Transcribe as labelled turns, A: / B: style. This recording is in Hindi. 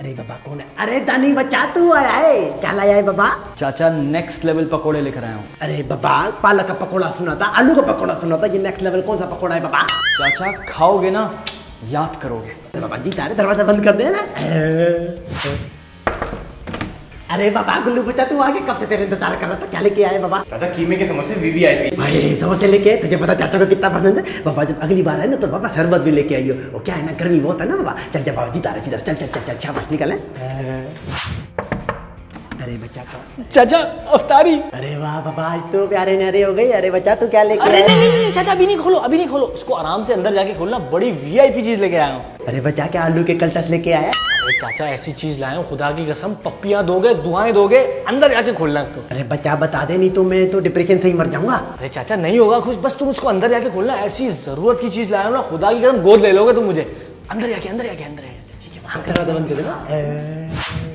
A: अरे बाबा कौन है? अरे दानी बच्चा तू आया है, क्या लाया है बाबा?
B: चाचा नेक्स्ट लेवल पकोड़े लेकर आया हूँ।
A: अरे बाबा पालक का पकौड़ा सुना था, आलू का पकौड़ा सुना था, ये नेक्स्ट लेवल कौन सा पकौड़ा है बाबा?
B: चाचा खाओगे ना याद करोगे।
A: अरे बाबा जी तारे दरवाजा बंद कर दे ना। अरे बाबा गुल्लू बच्चा तू आगे कब से तेरे इंतजार कर रहा था, क्या लेके आए बाबा?
C: चाचा कीमे के समोसे वीवीआईपी।
A: भाई समोसे लेके आए, तुझे पता चाचा को कितना पसंद है बाबा। जब अगली बार आए ना तो बाबा शरबत भी लेके आइयो। वो क्या है ना गर्मी बहुत है ना बाबा। चल चल बाबा जी तारे चल चल चल चल शाबाश निकल। अरे बच्चा का
B: चाचा अफ्तारी।
A: अरे वाह बाबा आज तो प्यारे न्यारे हो गई। अरे बच्चा तू क्या लेके
B: अरे
A: आया?
B: नहीं चाचा अभी नहीं खोलो, अभी नहीं खोलो, उसको आराम से अंदर जाके खोलना, बड़ी वीआईपी चीज लेके आया हूँ।
A: अरे बच्चा क्या आलू के कलटस लेके आया?
B: अरे चाचा ऐसी चीज लाया हूँ खुदा की कसम, पप्पियां दोगे दुआएं दोगे, अंदर जाके खोलना इसको।
A: अरे बच्चा बता दे नहीं तो मैं तो डिप्रेशन से ही मर जाऊंगा।
B: अरे चाचा नहीं होगा खुश, बस तुम उसको अंदर जाके खोलना, ऐसी जरूरत की चीज लाया हूँ ना खुदा की कसम, गोद ले लोगे तुम मुझे। अंदर जाके अंदर जाके अंदर जाके।
A: दरवाजा बंद कर देना।